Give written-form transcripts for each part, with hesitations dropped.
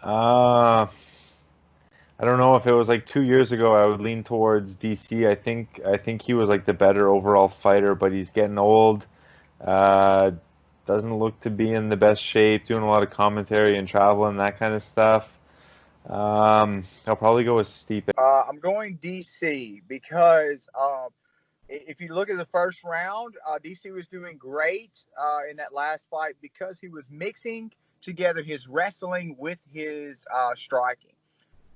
Uh, I don't know if it was like 2 years ago. I would lean towards DC. I think he was like the better overall fighter, but he's getting old. Uh, doesn't look to be in the best shape. Doing a lot of commentary and traveling that kind of stuff. I'll probably go with Stipe. I'm going DC because if you look at the first round, DC was doing great in that last fight because he was mixing together his wrestling with his striking.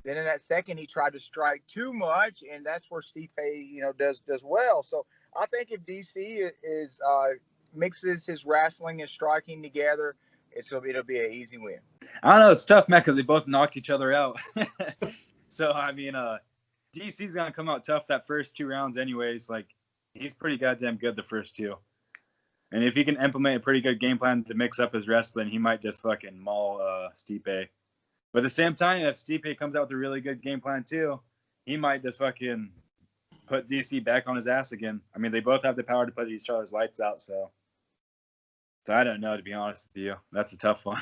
Then in that second, he tried to strike too much, and that's where Stipe, does well. So I think if DC is mixes his wrestling and striking together, it'll be an easy win. I don't know. It's tough, man, because they both knocked each other out. So, I mean, DC's going to come out tough that first 2 rounds anyways. Like, he's pretty goddamn good the first 2. And if he can implement a pretty good game plan to mix up his wrestling, he might just fucking maul Stipe. But at the same time, if Stipe comes out with a really good game plan too, he might just fucking put DC back on his ass again. I mean, they both have the power to put each other's lights out, so I don't know, to be honest with you. That's a tough one.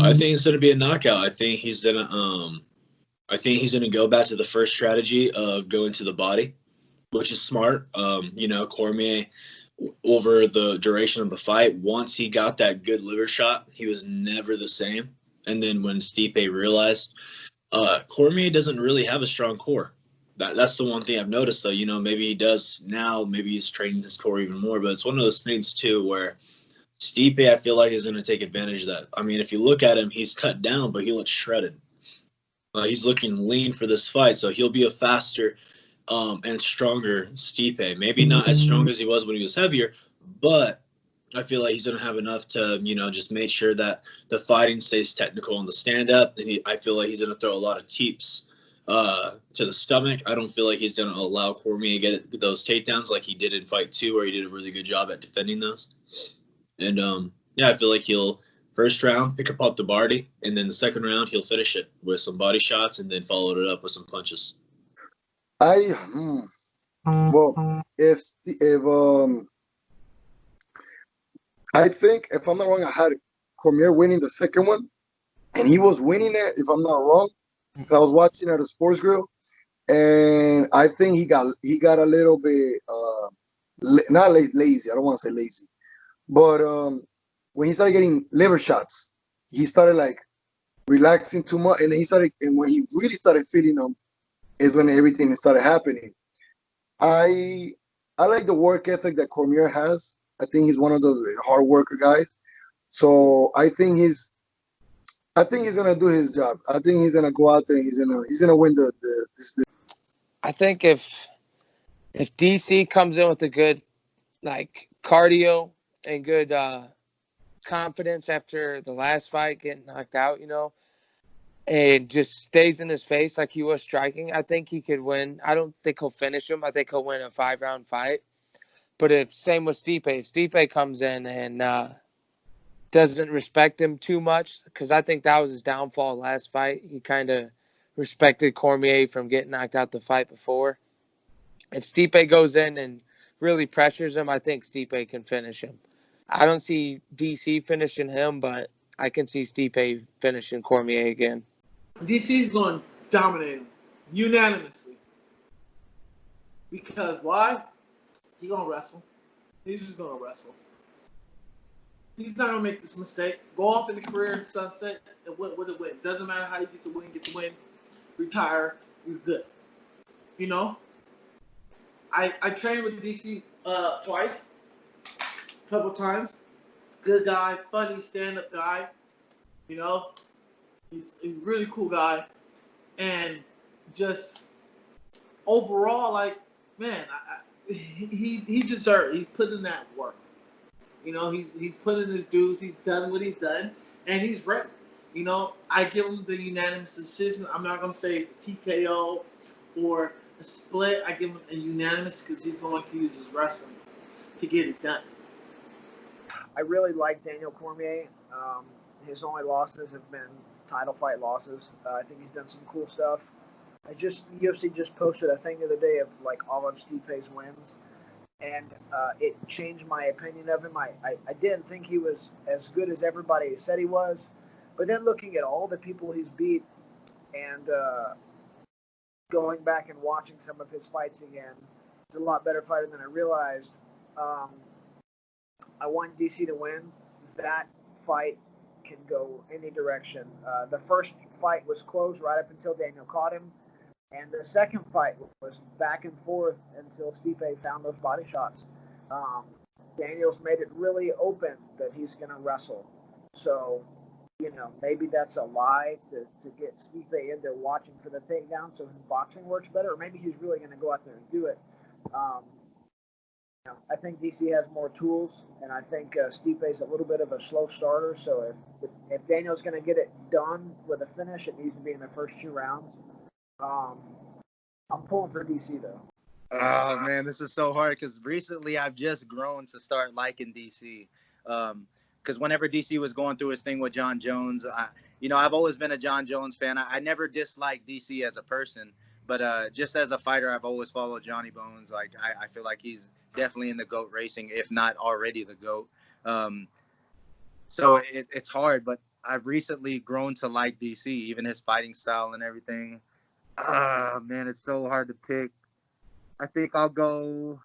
I think it's gonna be a knockout. I think he's gonna go back to the first strategy of going to the body, which is smart. Cormier, over the duration of the fight, once he got that good liver shot, he was never the same. And then when Stipe realized, Cormier doesn't really have a strong core. That's the one thing I've noticed, though. Maybe he does now. Maybe he's training his core even more. But it's one of those things, too, where Stipe, I feel like, is going to take advantage of that. I mean, if you look at him, he's cut down, but he looks shredded. He's looking lean for this fight, so he'll be a faster and stronger Stipe. Maybe not as strong as he was when he was heavier, but I feel like he's going to have enough to, just make sure that the fighting stays technical on the stand-up. And I feel like he's going to throw a lot of teeps to the stomach. I don't feel like he's going to allow Cormier to get those takedowns like he did in Fight 2, where he did a really good job at defending those. And, I feel like he'll, first round, pick apart the body, and then the second round, he'll finish it with some body shots and then follow it up with some punches. I think, if I'm not wrong, I had Cormier winning the second one, and he was winning it, if I'm not wrong, because I was watching at a sports grill, and I think he got a little bit, not lazy, I don't want to say lazy, but when he started getting liver shots, he started, like, relaxing too much, and then when he really started feeling them, is when everything started happening. I like the work ethic that Cormier has. I think he's one of those hard worker guys. So I think he's gonna do his job. I think he's gonna go out there and he's gonna win this. I think if DC comes in with a good cardio and good confidence after the last fight, getting knocked out, and just stays in his face like he was striking, I think he could win. I don't think he'll finish him. I think he'll win a 5-round fight. But same with Stipe. If Stipe comes in and doesn't respect him too much, because I think that was his downfall last fight. He kind of respected Cormier from getting knocked out the fight before. If Stipe goes in and really pressures him, I think Stipe can finish him. I don't see DC finishing him, but I can see Stipe finishing Cormier again. DC's going to dominate him unanimously. Because why? He's going to wrestle. He's just going to wrestle. He's not going to make this mistake. Go off in the career in sunset and win with a win. Doesn't matter how you get the win. Retire. You're good. I trained with DC twice. A couple times. Good guy. Funny stand-up guy. He's a really cool guy. And just overall, man, he deserves. He's put in that work. He's put in his dues. He's done what he's done, and he's ready. I give him the unanimous decision. I'm not gonna say it's a TKO or a split. I give him a unanimous because he's going to use his wrestling to get it done. I really like Daniel Cormier. His only losses have been title fight losses. I think he's done some cool stuff. UFC just posted a thing the other day of all of Stipe's wins, and it changed my opinion of him. I didn't think he was as good as everybody said he was, But then looking at all the people he's beat and going back and watching some of his fights again, he's a lot better fighter than I realized. I want DC to win. That fight can go any direction. The first fight was close right up until Daniel caught him. And the second fight was back and forth until Stipe found those body shots. Daniel's made it really open that he's going to wrestle. So, maybe that's a lie to get Stipe in there watching for the takedown so his boxing works better. Or maybe he's really going to go out there and do it. I think DC has more tools, and I think Stipe's a little bit of a slow starter. So if Daniel's going to get it done with a finish, it needs to be in the first 2 rounds. I'm pulling for DC though. Oh man, this is so hard because recently I've just grown to start liking DC. Because whenever DC was going through his thing with John Jones, I've always been a John Jones fan. I never disliked DC as a person, but just as a fighter, I've always followed Johnny Bones. Like I feel like he's definitely in the GOAT racing, if not already the GOAT. So it's hard, but I've recently grown to like DC, even his fighting style and everything. Man, it's so hard to pick. I think I'll go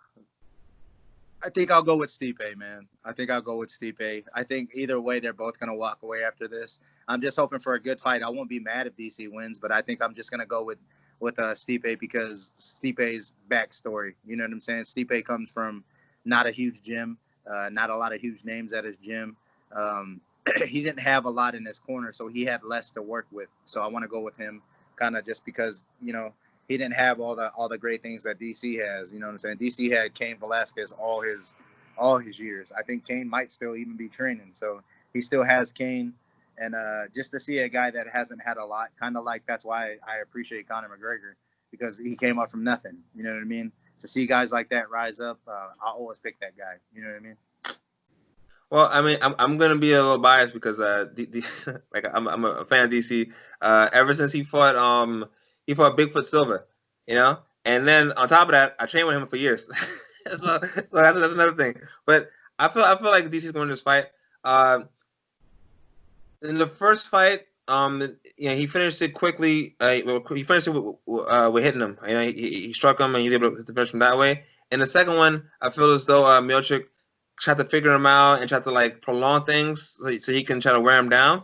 with Stipe, man. I think I'll go with Stipe. I think either way, they're both going to walk away after this. I'm just hoping for a good fight. I won't be mad if DC wins, but I think I'm just going to go with Stipe because Stipe's backstory. You know what I'm saying? Stipe comes from not a huge gym, not a lot of huge names at his gym. He didn't have a lot in his corner, so he had less to work with. So I want to go with him kind of just because, he didn't have all the great things that DC has. You know what I'm saying? DC had Cain Velasquez all his years. I think Cain might still even be training. So he still has Cain. And just to see a guy that hasn't had a lot, kind of like that's why I appreciate Conor McGregor, because he came up from nothing. You know what I mean? To see guys like that rise up, I'll always pick that guy. You know what I mean? Well, I mean, I'm gonna be a little biased because like I'm a fan of DC. Ever since he fought Bigfoot Silva, and then on top of that, I trained with him for years. so that's another thing. But I feel like DC's going to this fight. In the first fight, he finished it quickly. He finished it with hitting him. He struck him and he was able to finish him that way. In the second one, I feel as though Miocic tried to figure him out and tried to prolong things so he can try to wear him down.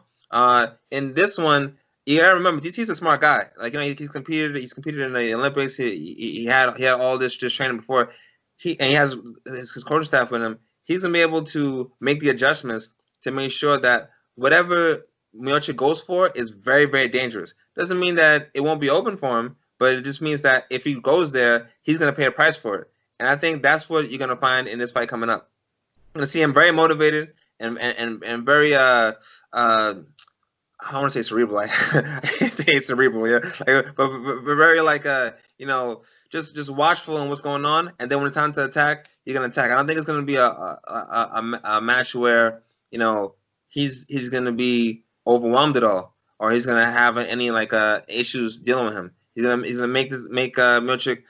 In this one, you gotta remember DC's a smart guy. He's competed in the Olympics. He had all this just training before. He has his coaching staff with him. He's gonna be able to make the adjustments to make sure that whatever Miocic goes for is very, very dangerous. Doesn't mean that it won't be open for him, but it just means that if he goes there, he's gonna pay a price for it. And I think that's what you're gonna find in this fight coming up. I'm gonna see him very motivated and very I want to say cerebral. I hate to say cerebral, yeah. But very just watchful on what's going on, and then when it's time to attack, you're gonna attack. I don't think it's gonna be a match where he's gonna be overwhelmed at all, or he's gonna have any issues dealing with him. He's gonna make Miocic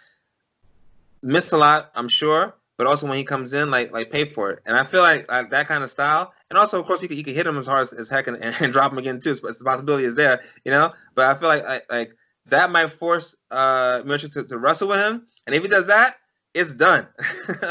miss a lot, I'm sure, but also when he comes in, pay for it. And I feel like that kind of style. And also, of course, you could hit him as hard as heck and drop him again too. So the possibility is there, But I feel like that might force Miocic to wrestle with him. And if he does that, it's done. It's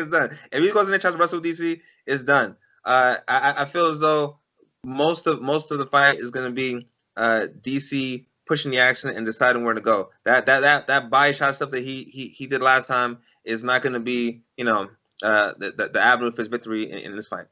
done. If he goes in and tries to wrestle with DC, it's done. I feel as though most of the fight is going to be DC pushing the action and deciding where to go. That body shot stuff that he did last time is not going to be the avenue for his victory in this fight.